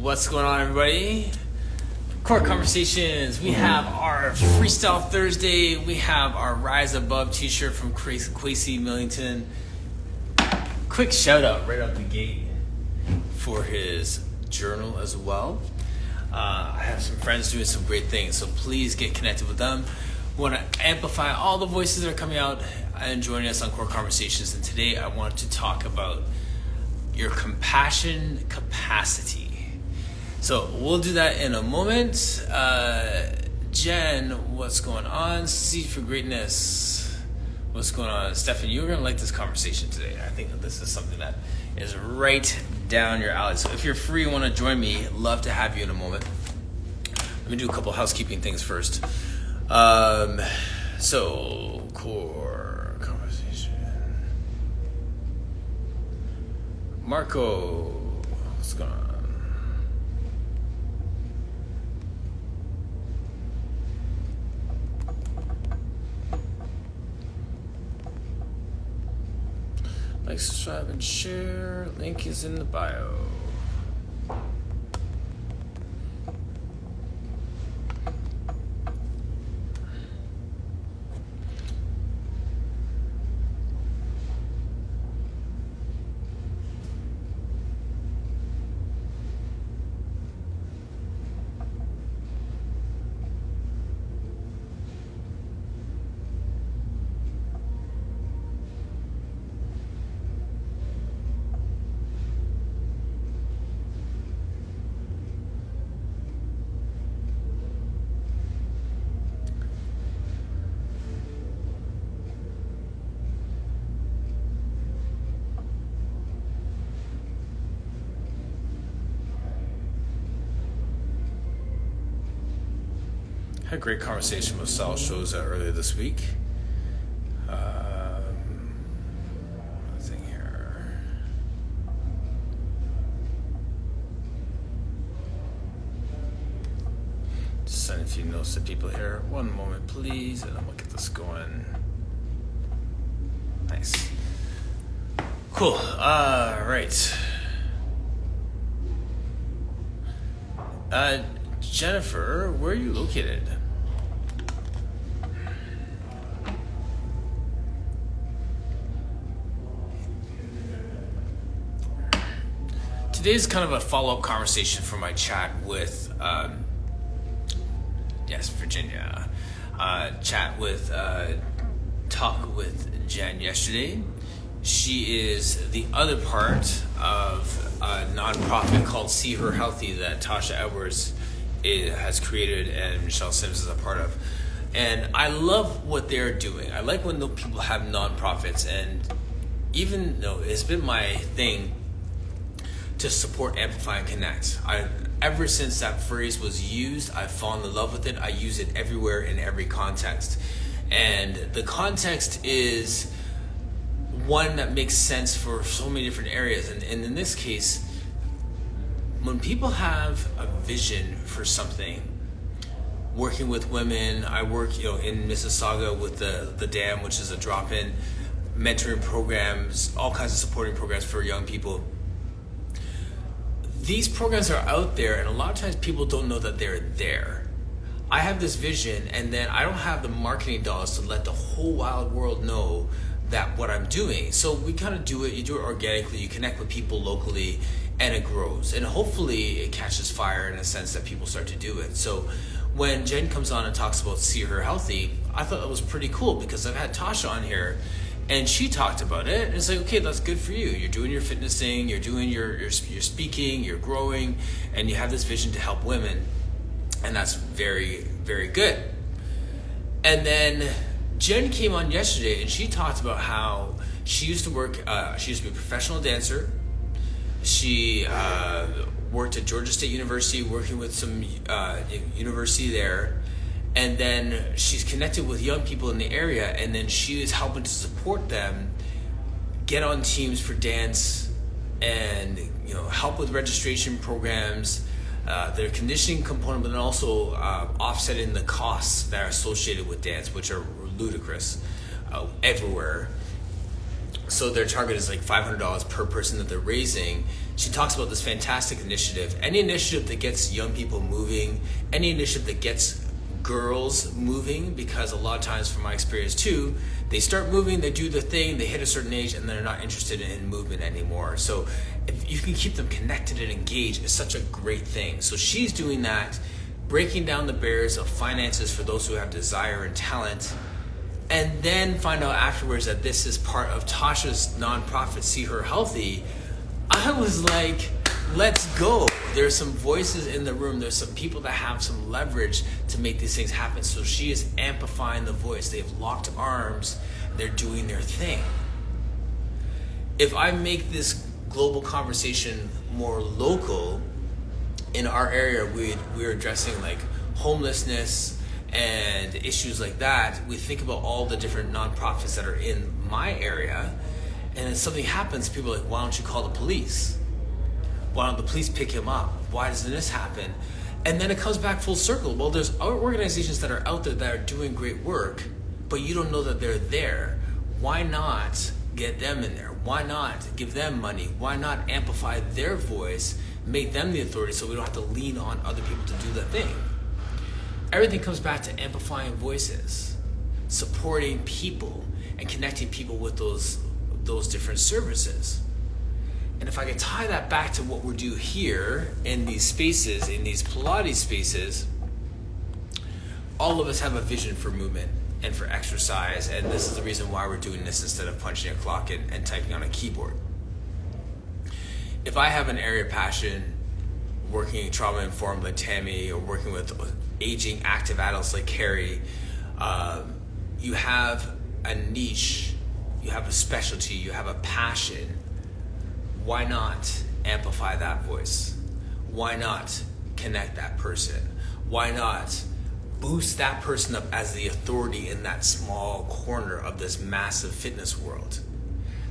What's going on, everybody? Core Conversations. We have our Freestyle Thursday. We have our Rise Above t-shirt from Quasi Millington. Quick shout out right out the gate for his journal as well. I have some friends doing some great things, so please get connected with them. We want to amplify all the voices that are coming out and joining us on Core Conversations. And today I want to talk about your compassion capacity. So we'll do that in a moment. Jen, what's going on? Seed for Greatness. What's going on? Stefan, you're going to like this conversation today. I think that this is something that is right down your alley. So if you're free and want to join me, love to have you in a moment. Let me do a couple housekeeping things first. So, Core Conversation. Marco, what's going on? Like, subscribe, and share. Link is in the bio. Had a great conversation with Sal Shoza earlier this week. Thing here. Just sending a few notes to people here. One moment, please, and then we'll get this going. Nice. Cool. Right. Jennifer, where are you located? Today's kind of a follow-up conversation from my chat with, Virginia. Talk with Jen yesterday. She is the other part of a nonprofit called See Her Healthy that Tasha Edwards has created and Michelle Sims is a part of. And I love what they're doing. I like when people have nonprofits, and even though it's been my thing to support, amplify, and connect. Ever since that phrase was used, I've fallen in love with it. I use it everywhere in every context. And the context is one that makes sense for so many different areas. And in this case, when people have a vision for something, working with women, I work in Mississauga with the Dam, which is a drop-in mentoring programs, all kinds of supporting programs for young people. These programs are out there, and a lot of times people don't know that they're there. I have this vision, and then I don't have the marketing dollars to let the whole wild world know that what I'm doing. So we kind of do it, you do it organically, you connect with people locally, and it grows. And hopefully it catches fire in a sense that people start to do it. So when Jen comes on and talks about See Her Healthy, I thought that was pretty cool because I've had Tasha on here and she talked about it. And it's like, okay, that's good for you. You're doing your fitness thing, you're doing your speaking, you're growing, and you have this vision to help women. And that's very, very good. And then Jen came on yesterday and she talked about how she used to work, she used to be a professional dancer. She worked at Georgia State University, working with some university there. And then she's connected with young people in the area, and then she is helping to support them get on teams for dance and help with registration programs, their conditioning component, but then also offsetting the costs that are associated with dance, which are ludicrous everywhere. So their target is like $500 per person that they're raising, She talks about this fantastic initiative. Any initiative that gets young people moving, any initiative that gets girls moving, because a lot of times from my experience too, they start moving, they do the thing, they hit a certain age, and they're not interested in movement anymore. So if you can keep them connected and engaged, it's such a great thing. So she's doing that, breaking down the barriers of finances for those who have desire and talent, and then find out afterwards that this is part of Tasha's nonprofit, See Her Healthy. I was like, let's go. There's some voices in the room. There's some people that have some leverage to make these things happen. So she is amplifying the voice. They've locked arms. They're doing their thing. If I make this global conversation more local, in our area, we're addressing like homelessness and issues like that. We think about all the different nonprofits that are in my area, and then something happens, people are like, why don't you call the police? Why don't the police pick him up? Why doesn't this happen? And then it comes back full circle. Well, there's other organizations that are out there that are doing great work, but you don't know that they're there. Why not get them in there? Why not give them money? Why not amplify their voice, make them the authority so we don't have to lean on other people to do the thing? Everything comes back to amplifying voices, supporting people, and connecting people with those different services. And if I can tie that back to what we do here in these spaces, in these Pilates spaces, all of us have a vision for movement and for exercise, and this is the reason why we're doing this instead of punching a clock and typing on a keyboard. If I have an area of passion, working trauma-informed like Tammy, or working with aging active adults like Carrie, you have a niche, you have a specialty, you have a passion. Why not amplify that voice? Why not connect that person? Why not boost that person up as the authority in that small corner of this massive fitness world?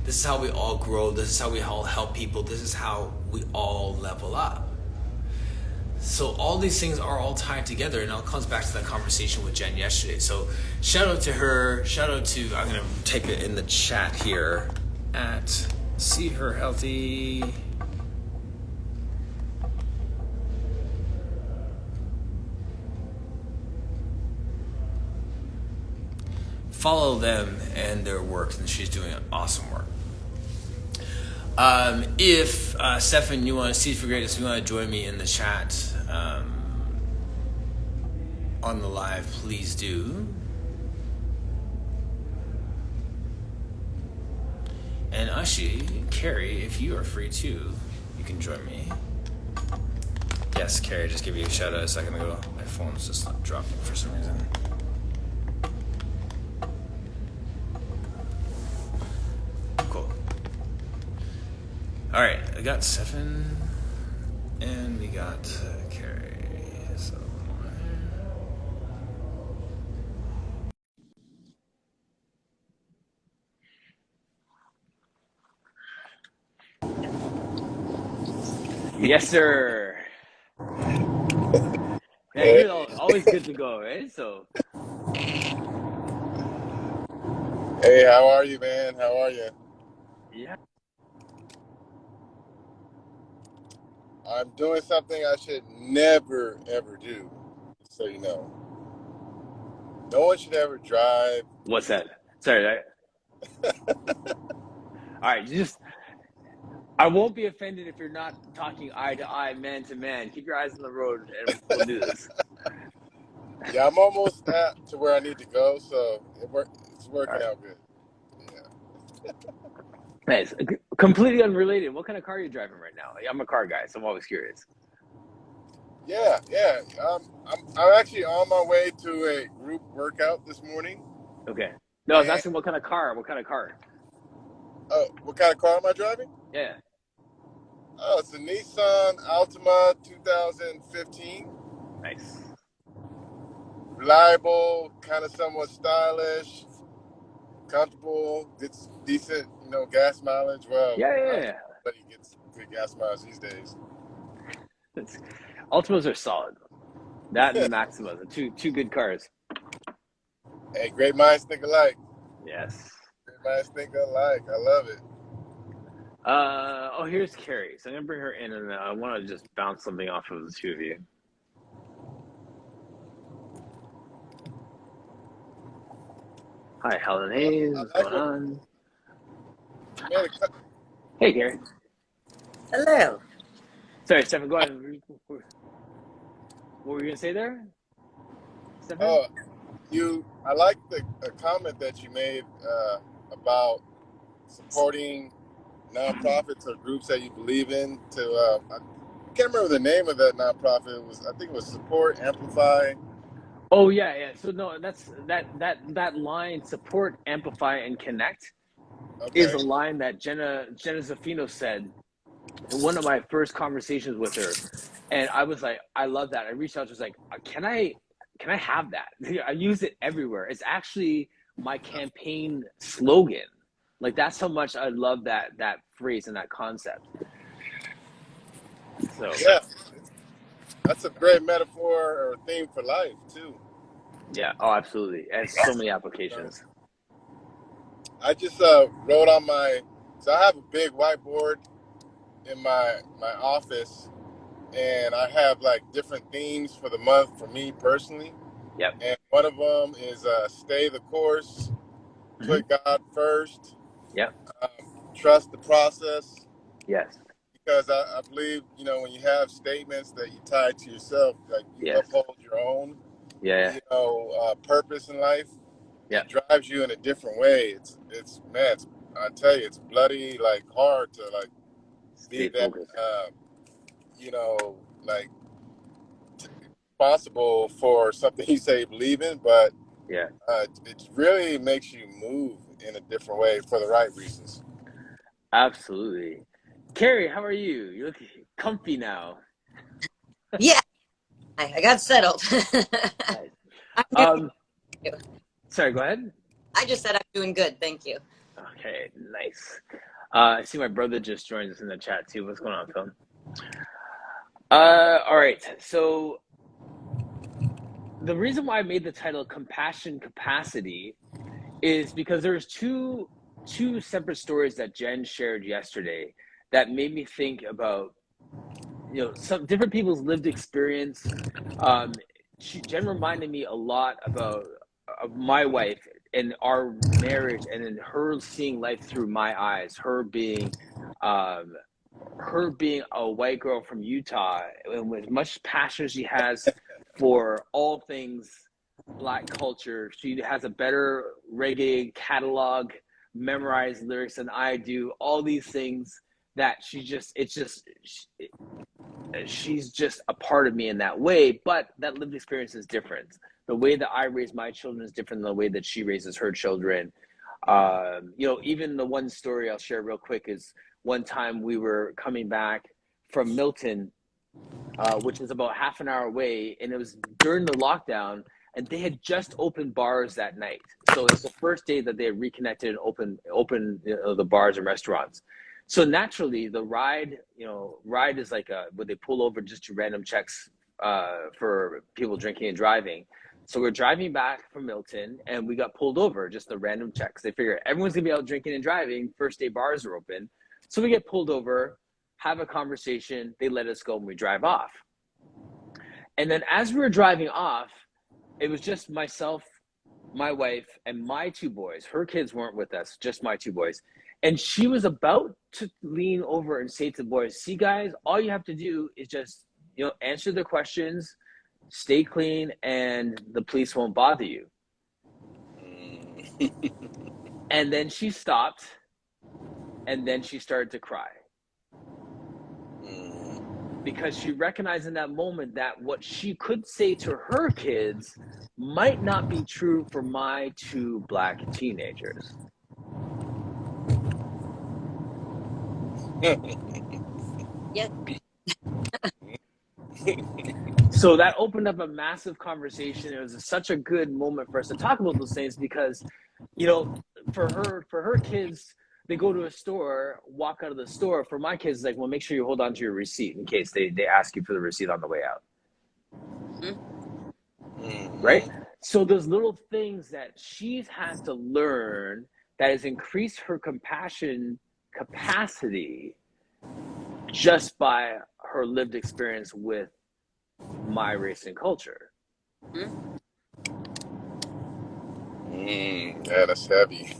This is how we all grow. This is how we all help people. This is how we all level up. So all these things are all tied together, and it all comes back to that conversation with Jen yesterday. So shout out to her. Shout out to, I'm going to type it in the chat here, at See Her Healthy. Follow them and their work, and she's doing awesome work. If Stefan, you want to see for greatness, you want to join me in the chat on the live, please do. And Ashi, Carrie, if you are free too, you can join me. Yes, Carrie, just give you a shout out a second ago. My phone's just not dropping for some reason. Cool. All right, I got Stefan, and we got Carrie. So. Yes, sir. Yeah, you're always good to go, right? So. Hey, how are you, man? How are you? Yeah. I'm doing something I should never, ever do, so you know. No one should ever drive. What's that? Sorry. All right, I won't be offended if you're not talking eye to eye, man to man. Keep your eyes on the road, and we'll do this. Yeah, I'm almost to where I need to go, so it's working Right. out good. Yeah. Nice. Completely unrelated. What kind of car are you driving right now? I'm a car guy, so I'm always curious. Yeah. I'm actually on my way to a group workout this morning. Okay. No, I was asking what kind of car. What kind of car? Oh, what kind of car am I driving? Yeah. Oh, it's a Nissan Altima 2015. Nice. Reliable, kind of somewhat stylish, comfortable, gets decent, gas mileage. Well, Yeah. nobody gets good gas mileage these days. Ultimas are solid. That and the Maximas are two good cars. Hey, great minds think alike. Yes. Great minds think alike. I love it. Oh, here's Carrie. So I'm gonna bring her in, and I want to just bounce something off of the two of you. Hi, Helen Hayes. I What's like going what on? you made. Hey, Carrie. Hello. Sorry, Stefan. Go ahead. What were you gonna say there, Stefan? Oh, I like the comment that you made about supporting nonprofits or groups that you believe in. I can't remember the name of that nonprofit. I think it was Support Amplify. Oh yeah, yeah. So no, that's that line: support, amplify, and connect is a Okay. line that Jenna Zaffino said in one of my first conversations with her, and I was like, I love that. I reached out, to her, was like, can I have that? I use it everywhere. It's actually my campaign slogan. Like that's how much I love that phrase and that concept. So Yeah, that's a great metaphor or theme for life too. yeah, oh absolutely. It has so many You know, applications. I just wrote on so I have a big whiteboard in my office, and I have like different themes for the month for me personally. Yep. And one of them is stay the course, Hmm. put God first, Yep. trust the process. Yes. Because I believe, when you have statements that you tie to yourself, like you Yes. uphold your own, Yeah. purpose in life, Yeah. it drives you in a different way. Man, I tell you, it's bloody, like hard to like be Stay that, focused. you know, like responsible for something you say you believe in, but Yeah. it really makes you move in a different way for the right reasons. Absolutely. Carrie, how are you? You look comfy now. Yeah, I got settled. Nice. I'm doing Um, good. sorry, go ahead. I just said I'm doing good. Thank you. Okay, nice. I see my brother just joined us in the chat too. What's going on, Phil? All right. So the reason why I made the title "Compassion Capacity" is because there's two separate stories that Jen shared yesterday that made me think about some different people's lived experience. Um, Jen reminded me a lot about of my wife and our marriage, and then her seeing life through my eyes. Um, her being a white girl from Utah, and with much passion she has for all things Black culture. She has a better reggae catalog, memorized lyrics than I do. All these things that she's just a part of me in that way, but that lived experience is different. The way that I raise my children is different than the way that she raises her children. Even the one story I'll share real quick is one time we were coming back from Milton, which is about half an hour away, and it was during the lockdown, and they had just opened bars that night. So it was the first day that they had reconnected and open the bars and restaurants. So naturally, the ride is like where they pull over just to random checks for people drinking and driving. So we're driving back from Milton, and we got pulled over, just the random checks. They figure everyone's gonna be out drinking and driving. First day bars are open, so we get pulled over, have a conversation. They let us go, and we drive off. And then as we were driving off, it was just myself, my wife, and my two boys. Her kids weren't with us, just my two boys. And she was about to lean over and say to the boys, "See, guys, all you have to do is just, answer the questions, stay clean, and the police won't bother you." And then she stopped, and then she started to cry because she recognized in that moment that what she could say to her kids might not be true for my two Black teenagers. Yes. So that opened up a massive conversation. It was such a good moment for us to talk about those things because, you know, for her kids, they go to a store, walk out of the store. For my kids, it's like, well, make sure you hold on to your receipt in case they ask you for the receipt on the way out. Right? So those little things that she's had to learn that has increased her compassion capacity just by her lived experience with my race and culture. Yeah, that's heavy.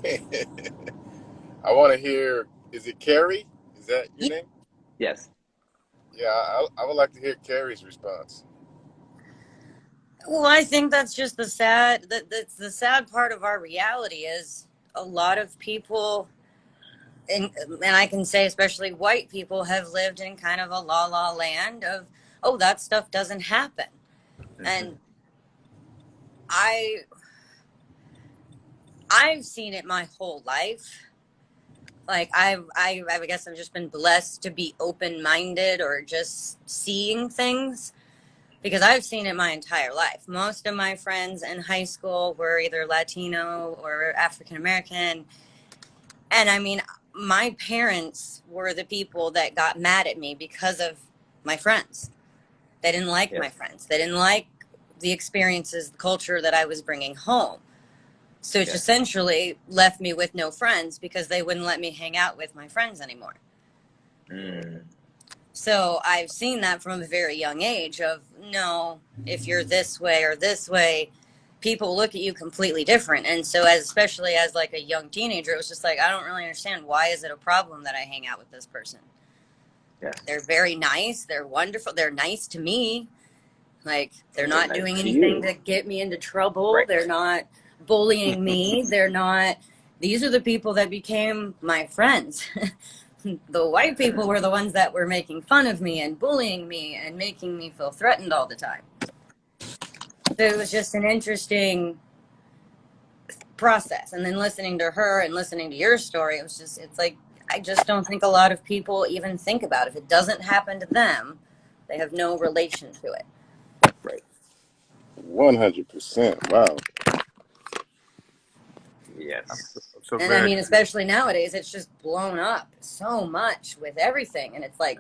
I want to hear. Is it Carrie? Is that your name? Yes. Yeah, I would like to hear Carrie's response. Well, I think that's just that's the sad part of our reality is a lot of people, and I can say especially white people, have lived in kind of a la la land of, oh, that stuff doesn't happen. And I I've seen it my whole life. Like I guess I've just been blessed to be open minded or just seeing things because I've seen it my entire life. Most of my friends in high school were either Latino or African American. And I mean, my parents were the people that got mad at me because of my friends. They didn't like my Yes. friends. They didn't like the experiences, the culture that I was bringing home. So it's Yes. essentially left me with no friends because they wouldn't let me hang out with my friends anymore. So I've seen that from a very young age of, no, if you're this way or this way, people look at you completely different. And so especially as like a young teenager, it was just like, I don't really understand, why is it a problem that I hang out with this person? Yes. They're very nice, they're wonderful, they're nice to me. Like, they're not nice doing to anything you. to get me into trouble. Right. They're not bullying me. They're not, these are the people that became my friends. The white people were the ones that were making fun of me and bullying me and making me feel threatened all the time. So it was just an interesting process. And then listening to her and listening to your story, it was just, it's like, I just don't think a lot of people even think about it. If it doesn't happen to them, they have no relation to it. Right. 100%. Wow. Yes. I'm so And I glad. mean, especially nowadays, it's just blown up so much with everything. And it's like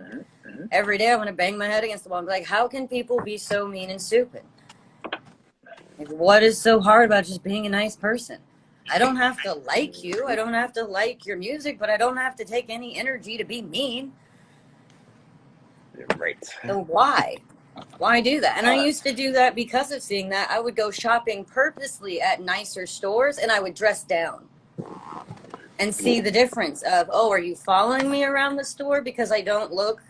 every day I want to bang my head against the wall and be like, how can people be so mean and stupid? Like, what is so hard about just being a nice person? I don't have to like you. I don't have to like your music, but I don't have to take any energy to be mean. Right. So why? Why do that? And I used to do that because of seeing that. I would go shopping purposely at nicer stores and I would dress down and see the difference of, oh, are you following me around the store because I don't look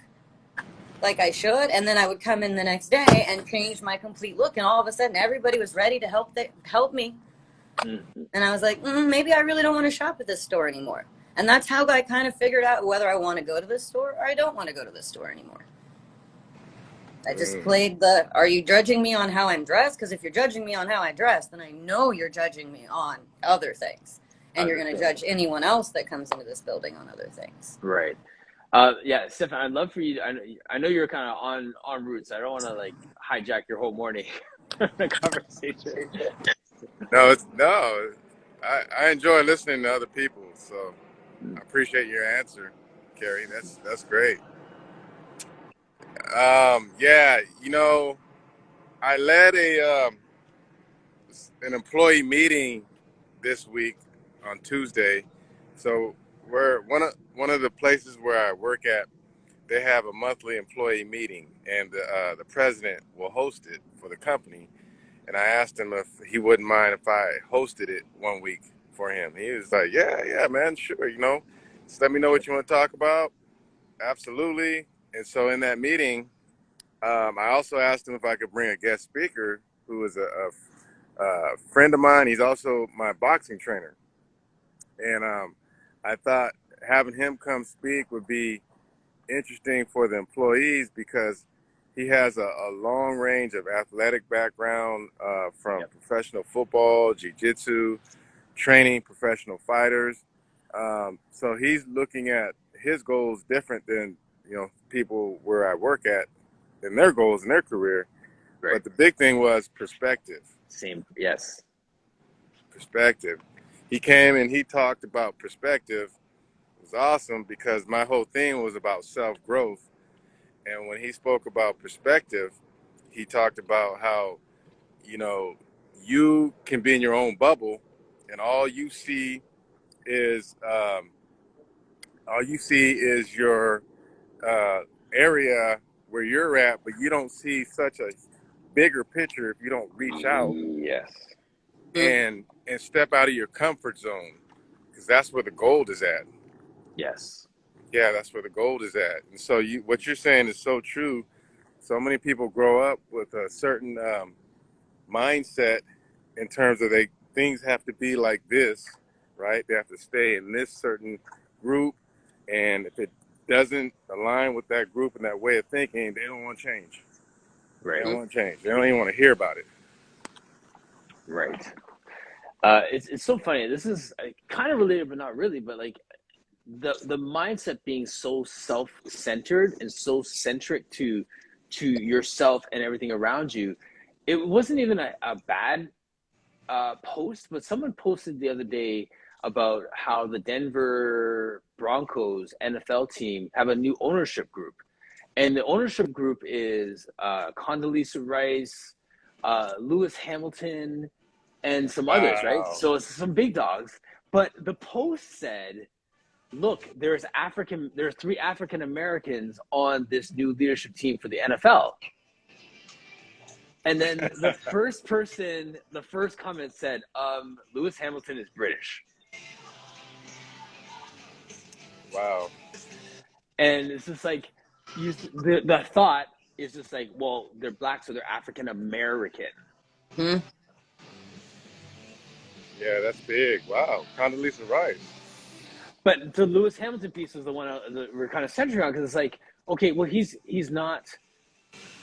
like I should? And then I would come in the next day and change my complete look, and all of a sudden everybody was ready to help me. And I was like, maybe I really don't want to shop at this store anymore. And that's how I kind of figured out whether I want to go to this store or I don't want to go to this store anymore. I just played the, are you judging me on how I'm dressed? Because if you're judging me on how I dress, then I know you're judging me on other things. And you're going to judge anyone else that comes into this building on other things. Right. Yeah, Stefan, I'd love for you. I know you're kind of on route, so I don't want to like hijack your whole morning the conversation. No. I enjoy listening to other people, so I appreciate your answer, Carrie. That's great. Yeah, I led an employee meeting this week on Tuesday. So we're one of the places where I work at. They have a monthly employee meeting, and the president will host it for the company. And I asked him if he wouldn't mind if I hosted it one week for him. He was like, yeah, man, sure. Just let me know what you want to talk about. Absolutely. And so in that meeting, I also asked him if I could bring a guest speaker who is a friend of mine. He's also my boxing trainer. And I thought having him come speak would be interesting for the employees because he has a long range of athletic background from professional football, jiu-jitsu, training professional fighters. So he's looking at his goals different than people where I work at and their goals in their career. Right. But the big thing was perspective. Same. Yes. Perspective. He came and he talked about perspective. It was awesome because my whole thing was about self-growth. And when he spoke about perspective, he talked about how, you can be in your own bubble and all you see is all you see is your area where you're at, but you don't see such a bigger picture if you don't reach out Yes. and step out of your comfort zone, because that's where the gold is at. Yes. Yeah, that's where the gold is at. And so what you're saying is so true. So many people grow up with a certain mindset in terms of things have to be like this, right? They have to stay in this certain group, and if it doesn't align with that group and that way of thinking, they don't want to change. They Right. don't want to change. They don't even want to hear about it. Right. It's so funny. This is kind of related, but not really. But like the mindset being so self-centered and so centric to yourself and everything around you. It wasn't even a bad post, but someone posted the other day about how the Denver Broncos NFL team have a new ownership group. And the ownership group is Condoleezza Rice, Lewis Hamilton, and some others, right? Wow. So it's some big dogs. But the post said, look, there's 3 African Americans on this new leadership team for the NFL. And then the first comment said, Lewis Hamilton is British. Wow. And it's just like, the thought is just like, well, they're black, so they're African American. Hmm. Yeah, that's big. Wow. Condoleezza Rice. But the Lewis Hamilton piece was the one that we're kind of centering on, because it's like, okay, well, he's not.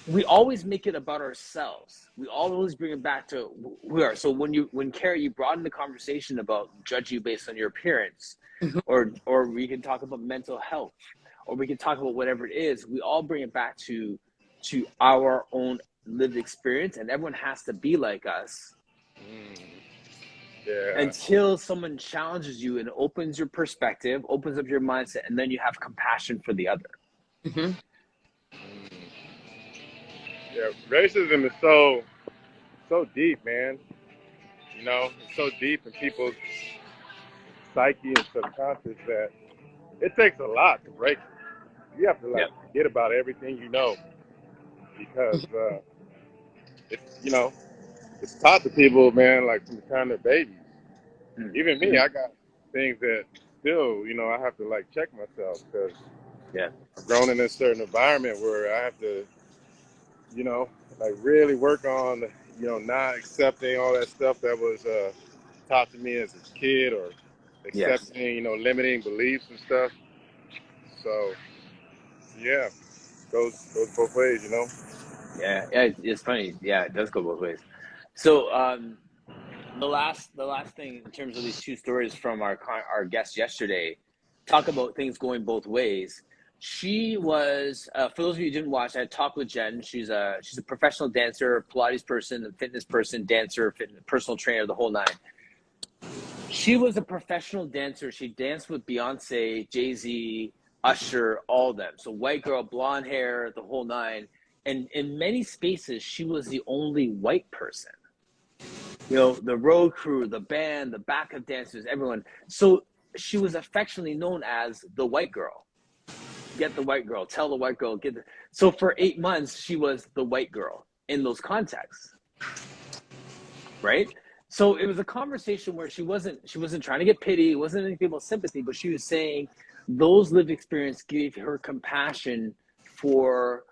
We always make it about ourselves. We always bring it back to who we are. So when Carrie, you brought in the conversation about judging you based on your appearance, or we can talk about mental health, or we can talk about whatever it is. We all bring it back to our own lived experience, and everyone has to be like us. Yeah. Until someone challenges you and opens your perspective, opens up your mindset, and then you have compassion for the other. Mm-hmm. Yeah, racism is so deep, man. You know, it's so deep in people's psyche and subconscious that it takes a lot to break it. You have to forget about everything you know, because it's taught to people, man, like from the time they're babies. Even me, I got things that still, I have to like check myself, because I've grown in a certain environment where I have to, like really work on, not accepting all that stuff that was taught to me as a kid, or accepting, limiting beliefs and stuff. So, yeah, goes both ways, Yeah, it's funny. Yeah, it does go both ways. So the last thing in terms of these 2 stories from our guest yesterday, talk about things going both ways. She was, for those of you who didn't watch, I had talked with Jen. She's a professional dancer, Pilates person, a fitness person, dancer, personal trainer, the whole 9. She was a professional dancer. She danced with Beyonce, Jay-Z, Usher, all of them. So white girl, blonde hair, the whole 9. And in many spaces, she was the only white person. The road crew, the band, the backup dancers, everyone. So she was affectionately known as the white girl. Get the white girl, tell the white girl, So for 8 months, she was the white girl in those contexts. Right? So it was a conversation where she wasn't trying to get pity, it wasn't any people's sympathy, but she was saying those lived experience gave her compassion for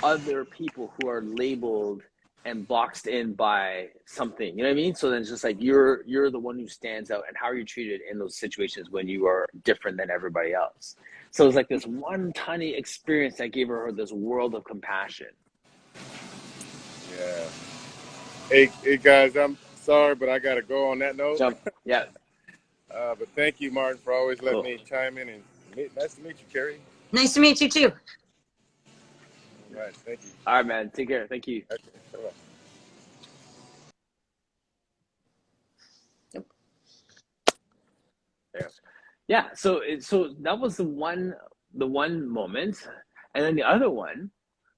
other people who are labeled and boxed in by something, you know what I mean? So then it's just like you're the one who stands out, and how are you treated in those situations when you are different than everybody else? So it's like this one tiny experience that gave her this world of compassion. Yeah. Hey guys, I'm sorry, but I gotta go on that note. Yeah. But thank you, Martin, for always letting me chime in, and nice to meet you, Carrie. Nice to meet you too. All right, thank you. All right, man. Take care. Thank you. Okay, bye-bye. Yeah. So that was the one moment, and then the other one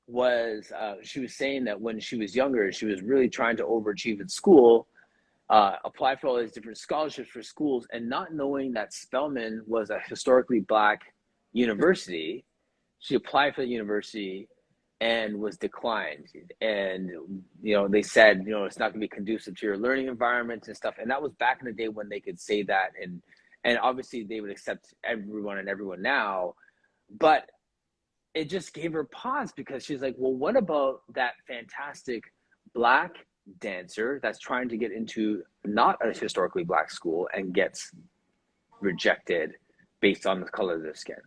was she was saying that when she was younger, she was really trying to overachieve in school, apply for all these different scholarships for schools, and not knowing that Spelman was a historically Black university. She applied for the university and was declined. And, they said, it's not going to be conducive to your learning environment and stuff. And that was back in the day when they could say that. And obviously they would accept everyone now. But it just gave her pause, because she's like, well, what about that fantastic Black dancer that's trying to get into not a historically Black school and gets rejected based on the color of their skin,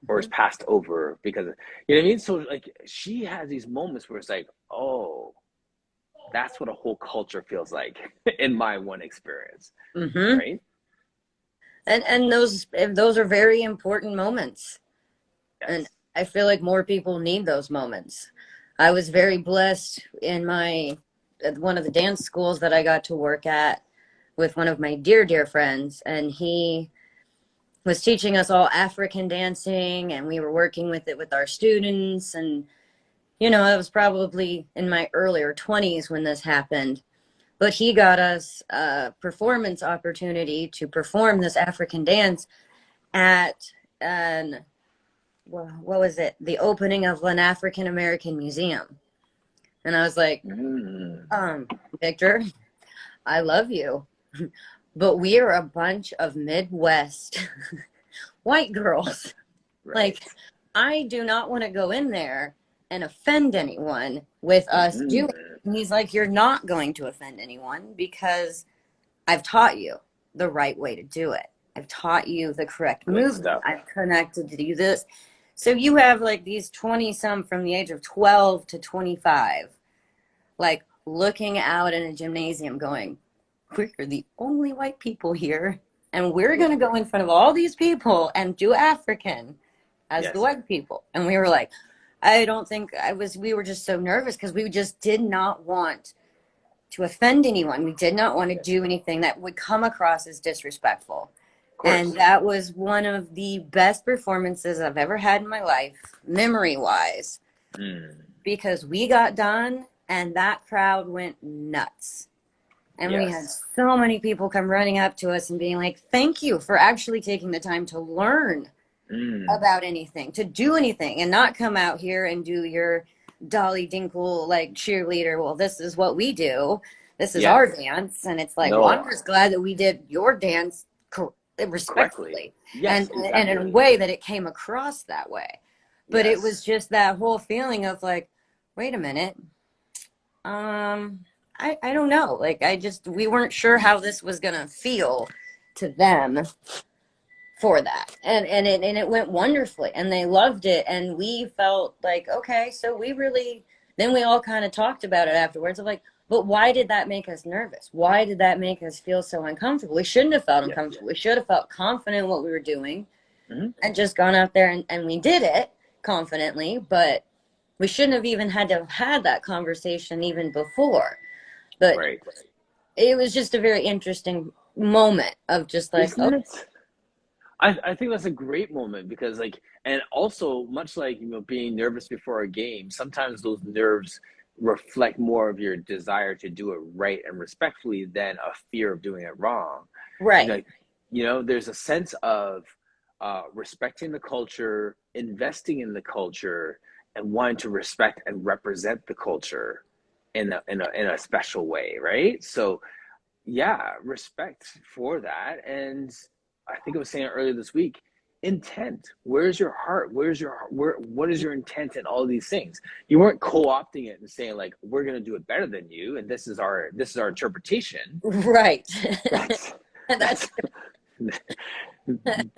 or is passed over because, you know what I mean? So like, she has these moments where it's like, oh, that's what a whole culture feels like in my one experience, right? And those are very important moments. Yes. And I feel like more people need those moments. I was very blessed in one of the dance schools that I got to work at with one of my dear friends, and he was teaching us all African dancing, and we were working with it with our students. And, I was probably in my earlier 20s when this happened, but he got us a performance opportunity to perform this African dance at what was it? The opening of an African American museum. And I was like, Victor, I love you, but we are a bunch of Midwest white girls. Right. Like, I do not want to go in there and offend anyone with us doing it. And he's like, you're not going to offend anyone, because I've taught you the right way to do it. I've taught you the correct movement. I've connected to do this. So you have like these 20-some from the age of 12 to 25, like looking out in a gymnasium going, we're the only white people here, and we're going to go in front of all these people and do African as the white people. And we were like, we were just so nervous, because we just did not want to offend anyone. We did not want to do anything that would come across as disrespectful. And that was one of the best performances I've ever had in my life, memory-wise, because we got done and that crowd went nuts. And we had so many people come running up to us and being like, thank you for actually taking the time to learn about anything, to do anything, and not come out here and do your Dolly Dinkle like cheerleader. Well, this is what we do. This is our dance. And it's like, well, I'm just glad that we did your dance respectfully, and in a way that it came across that way. But it was just that whole feeling of like, wait a minute, I don't know, like we weren't sure how this was gonna feel to them for that, and it went wonderfully, and they loved it, and we felt like, okay, so then we all kind of talked about it afterwards of like, but why did that make us nervous? Why did that make us feel so uncomfortable? We shouldn't have felt uncomfortable. We should have felt confident in what we were doing and just gone out there and we did it confidently, but we shouldn't have even had to have had that conversation even before. But it was just a very interesting moment of just like, I think that's a great moment, because like, and also much like, being nervous before a game, sometimes those nerves reflect more of your desire to do it right and respectfully than a fear of doing it wrong. Right. There's a sense of respecting the culture, investing in the culture, and wanting to respect and represent the culture in a special way, right? So respect for that. And I think I was saying it earlier this week, intent. Where's your heart? What is your intent in all these things? You weren't co-opting it and saying like, we're going to do it better than you, and this is our interpretation. Right. That's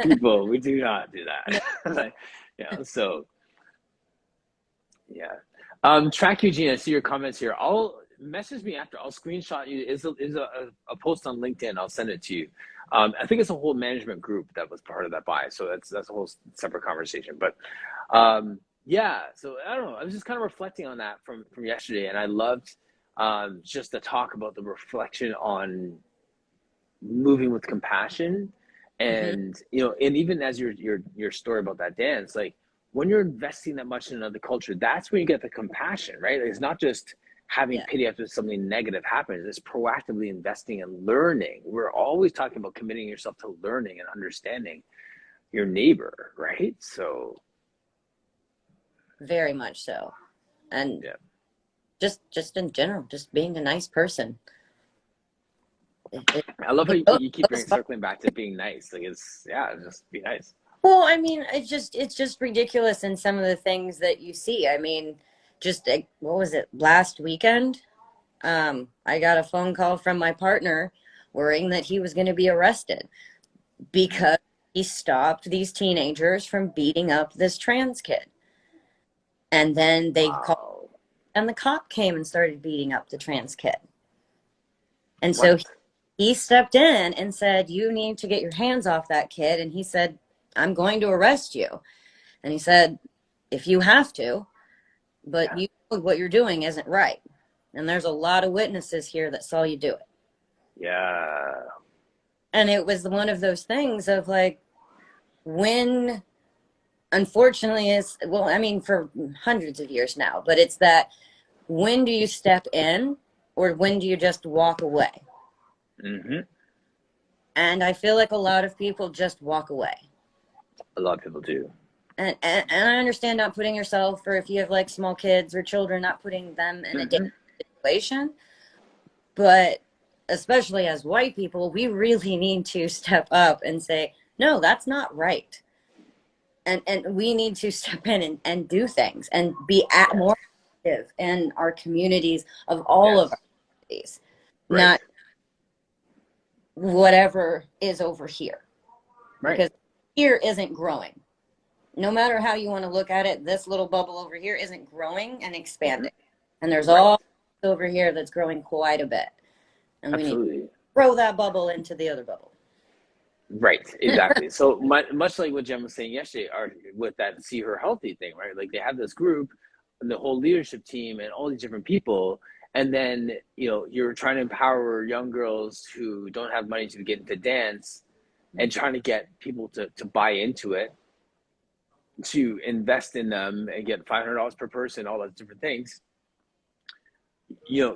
people, we do not do that. Track Eugene, I see your comments here. I'll message me after. I'll screenshot you. Is a post on LinkedIn. I'll send it to you. I think it's a whole management group that was part of that buy. So that's a whole separate conversation. But so I don't know. I was just kind of reflecting on that from yesterday, and I loved just the talk about the reflection on moving with compassion, and and even as your story about that dance, like when you're investing that much in another culture, that's when you get the compassion, right? Like, it's not just having Yeah. pity after something negative happens. It's proactively investing in learning. We're always talking about committing yourself to learning and understanding your neighbor, right? So Very much so. And yeah, just in general, just being a nice person. I love how It you keep goes far. circling back to being nice. Like it's just be nice. Well, I mean, it's just ridiculous in some of the things that you see. I mean, just like, what was it, last weekend? I got a phone call from my partner worrying that he was going to be arrested because he stopped these teenagers from beating up this trans kid. And then they called, Wow. and the cop came and started beating up the trans kid. And so What? he stepped in and said, "You need to get your hands off that kid." And he said, "I'm going to arrest you." And he said, "If you have to, but Yeah. you know what you're doing isn't right. And there's a lot of witnesses here that saw you do it." Yeah. And it was one of those things of like, when, unfortunately, is, well, I mean, for hundreds of years now, but it's that, when do you step in or when do you just walk away? Mm-hmm. And I feel like a lot of people just walk away. A lot of people do. And I understand not putting yourself, or if you have like small kids or children, not putting them in a Mm-hmm. dangerous situation. But especially as white people, we really need to step up and say, no, that's not right. And we need to step in and do things and be Yes. more active in our communities of all Yes. of our communities, Right. not whatever is over here. Right. Because here isn't growing. No matter how you want to look at it, this little bubble over here isn't growing and expanding. And there's Right. all over here that's growing quite a bit. And we need to Absolutely. throw that bubble into the other bubble. Right, exactly. So much like what Jen was saying yesterday, with that See Her Healthy thing, right? Like they have this group, the whole leadership team, and all these different people, and then you're trying to empower young girls who don't have money to get into dance, and trying to get people to buy into it, to invest in them, and get $500 per person, all those different things.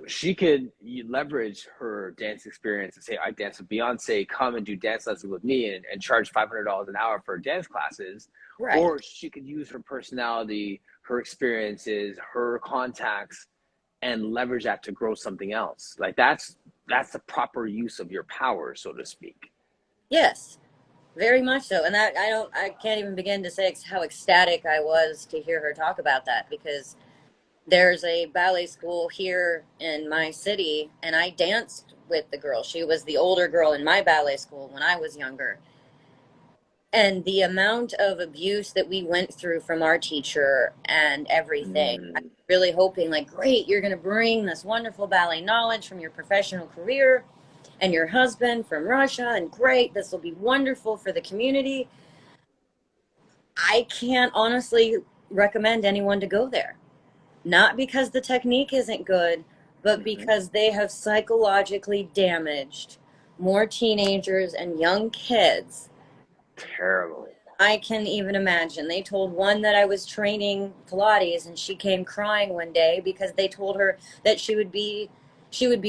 She could leverage her dance experience and say, I dance with Beyonce, come and do dance lessons with me, and charge $500 an hour for dance classes. Right. Or she could use her personality, her experiences, her contacts, and leverage that to grow something else. Like that's the proper use of your power, so to speak. Yes, very much so. And that, I can't even begin to say how ecstatic I was to hear her talk about that, because there's a ballet school here in my city, and I danced with the girl. She was the older girl in my ballet school when I was younger. And the amount of abuse that we went through from our teacher and everything, I'm Mm, really hoping, like, great, you're going to bring this wonderful ballet knowledge from your professional career and your husband from Russia, and great, this will be wonderful for the community. I can't honestly recommend anyone to go there. Not because the technique isn't good, but mhm. because they have psychologically damaged more teenagers and young kids. Terrible. I can even imagine. They told one that I was training Pilates, and she came crying one day because they told her that she would be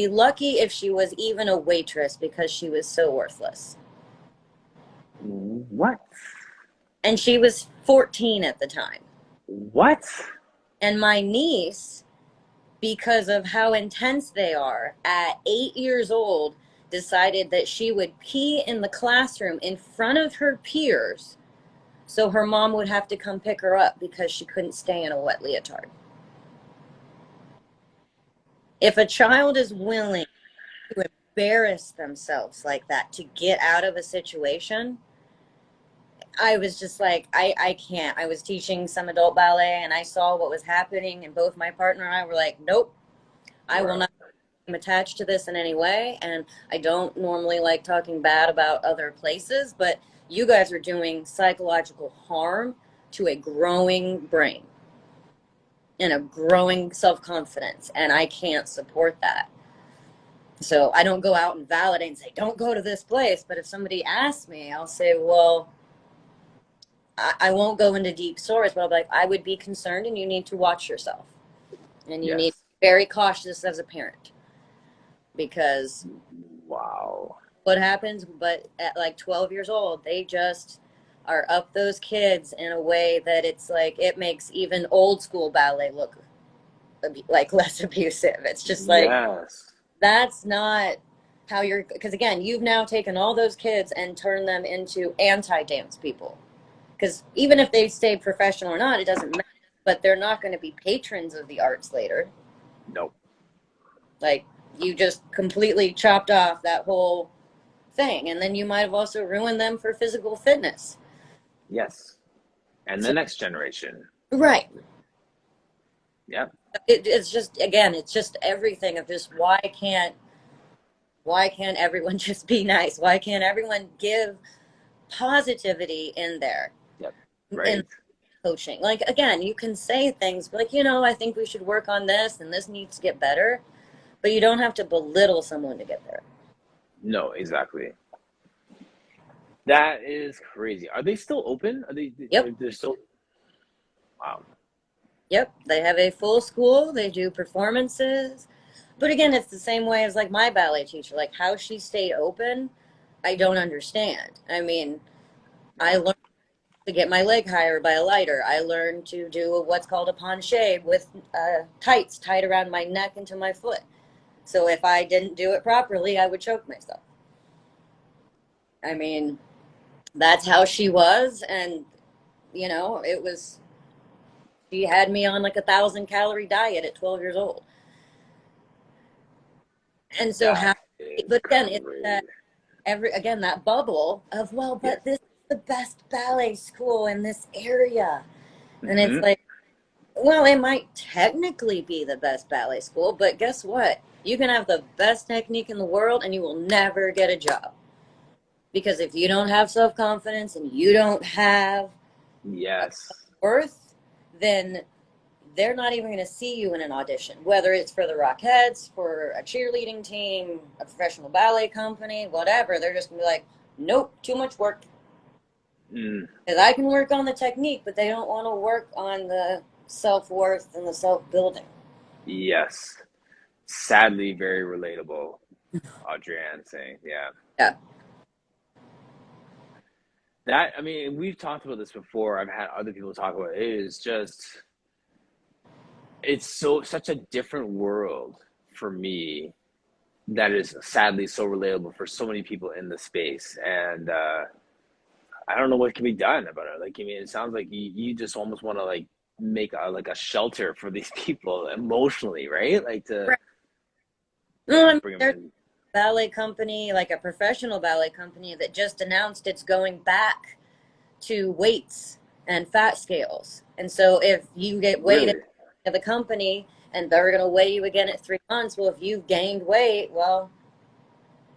lucky if she was even a waitress because she was so worthless. What? And she was 14 at the time. What? And my niece, because of how intense they are, at 8 years old, decided that she would pee in the classroom in front of her peers so her mom would have to come pick her up because she couldn't stay in a wet leotard. If a child is willing to embarrass themselves like that to get out of a situation, I was just like, I can't. I was teaching some adult ballet and I saw what was happening, and both my partner and I were like, nope, I will not be attached to this in any way. And I don't normally like talking bad about other places, but you guys are doing psychological harm to a growing brain and a growing self-confidence, and I can't support that. So I don't go out and validate and say, don't go to this place. But if somebody asks me, I'll say, well, I won't go into deep stories, but I'll be like, I would be concerned, and you need to watch yourself. And you need Yes. to very cautious as a parent because Wow. what happens, but at like 12 years old, they just are up those kids in a way that it's like it makes even old school ballet look like less abusive. It's just like Yes. that's not how you're, because again, you've now taken all those kids and turned them into anti-dance people. Because even if they stay professional or not, it doesn't matter. But they're not going to be patrons of the arts later. Nope. Like you just completely chopped off that whole thing, and then you might have also ruined them for physical fitness. Yes. And So, the next generation. right. Yep. It's just again, it's just everything of just why can't everyone just be nice? Why can't everyone give positivity in there Yep. in Right. coaching? Like again, you can say things like, I think we should work on this and this needs to get better, but you don't have to belittle someone to get there. No, exactly. That is crazy. Are they still open? Are they? Yep. They're still. Wow. Yep. They have a full school. They do performances. But again, it's the same way as like my ballet teacher. Like how she stayed open, I don't understand. I mean, I learned to get my leg higher by a lighter. I learned to do what's called a penché with tights tied around my neck and to my foot. So if I didn't do it properly, I would choke myself. I mean, that's how she was. And, it was, she had me on like 1,000-calorie diet at 12 years old. And so That how, is but again, it's crazy. that that bubble of, well, Yes. but this is the best ballet school in this area. And it's Mm-hmm. like, well, it might technically be the best ballet school, but guess what? You can have the best technique in the world and you will never get a job. Because if you don't have self confidence and you don't have Yes. worth, then they're not even going to see you in an audition, whether it's for the Rockettes, for a cheerleading team, a professional ballet company, whatever. They're just going to be like, nope, too much work. Mm. Because I can work on the technique, but they don't want to work on the self worth and the self building. Yes. Sadly, very relatable. Audrey-Ann saying, yeah. Yeah. That, I mean, we've talked about this before. I've had other people talk about it. It is just, it's such a different world for me that is sadly so relatable for so many people in the space. And I don't know what can be done about it. Like, I mean, it sounds like you just almost want to like make a shelter for these people emotionally, right? Like to Right. No, I mean, bring them there's in. a ballet company, like a professional ballet company, that just announced it's going back to weights and fat scales. And so if you get weighed Really? at the company and they're going to weigh you again at 3 months, well, if you've gained weight, well,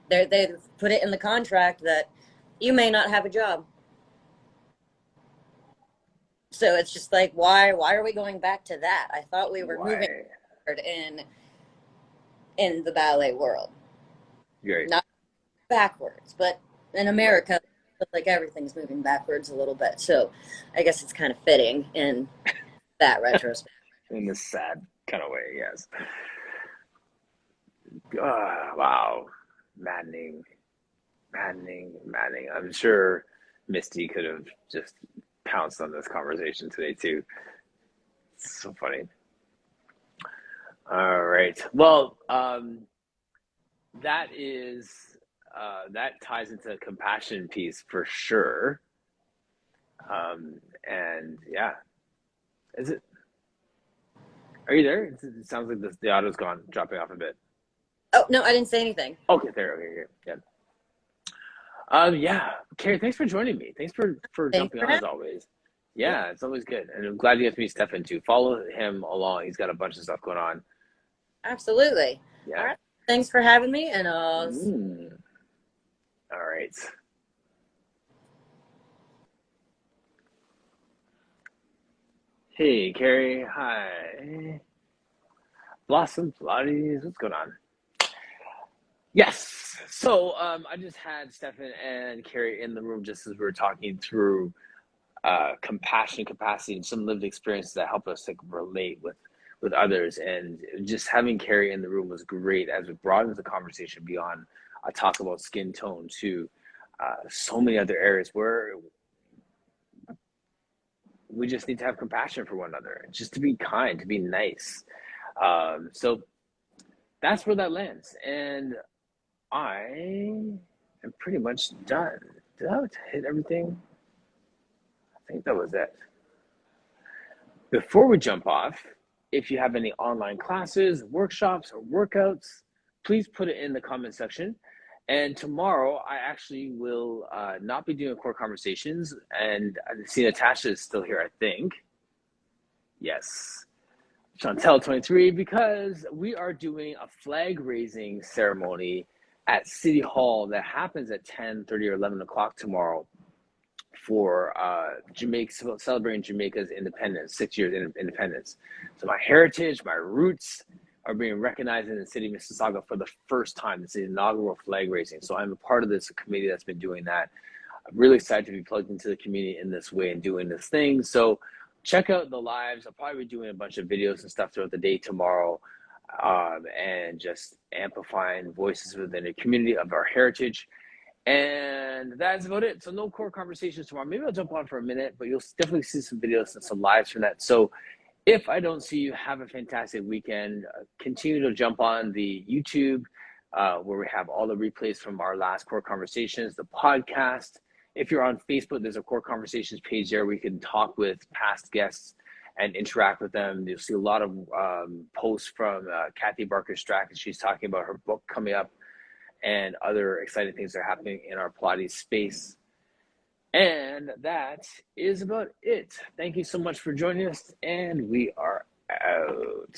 they've put it in the contract that you may not have a job. So it's just like, why are we going back to that? I thought we were moving Why? forward in the ballet world, Great. not backwards. But in America, it feels like everything's moving backwards a little bit. So I guess it's kind of fitting in that retrospect. In this sad kind of way, yes. Wow. Maddening. Maddening. Maddening. I'm sure Misty could have just pounced on this conversation today, too. It's so funny. All right. Well, that is that ties into the compassion piece for sure. And yeah, is it? Are you there? It sounds like the audio's gone, dropping off a bit. Oh, no, I didn't say anything. Okay, there. Okay, yeah. Yeah, Carrie, thanks for joining me. Thanks for Thanks jumping for on as having always. me. Yeah, it's always good, and I'm glad you get to meet Stefan too. Follow him along. He's got a bunch of stuff going on. Absolutely. All Yeah. right. Thanks for having me. And All right. Hey, Carrie. Hi. Blossom Pilates. What's going on? Yes. So I just had Stefan and Carrie in the room just as we were talking through compassion, capacity, and some lived experiences that help us like relate with with others. And just having Carrie in the room was great as it broadens the conversation beyond a talk about skin tone to so many other areas where we just need to have compassion for one another, just to be kind, to be nice. So that's where that lands. And I am pretty much done. Did I hit everything? I think that was it. Before we jump off, if you have any online classes, workshops, or workouts, please put it in the comment section. And tomorrow, I actually will not be doing core conversations. And I see Natasha is still here, I think. Yes. Chantel 23, because we are doing a flag raising ceremony at City Hall that happens at 10:30 or 11 o'clock tomorrow for Jamaica, celebrating Jamaica's independence, 6 years independence. So my heritage, my roots are being recognized in the city of Mississauga for the first time. It's the inaugural flag raising. So I'm a part of this committee that's been doing that. I'm really excited to be plugged into the community in this way and doing this thing. So check out the lives. I'll probably be doing a bunch of videos and stuff throughout the day tomorrow, and just amplifying voices within the community of our heritage. And that's about it. So no core conversations tomorrow. Maybe I'll jump on for a minute, but you'll definitely see some videos and some lives from that. So if I don't see you, have a fantastic weekend. Continue to jump on the YouTube, where we have all the replays from our last core conversations, the podcast. If you're on Facebook, there's a core conversations page there where you can talk with past guests and interact with them. You'll see a lot of posts from Kathy Barker-Strack, and she's talking about her book coming up and other exciting things that are happening in our Pilates space. And that is about it. Thank you so much for joining us, and we are out.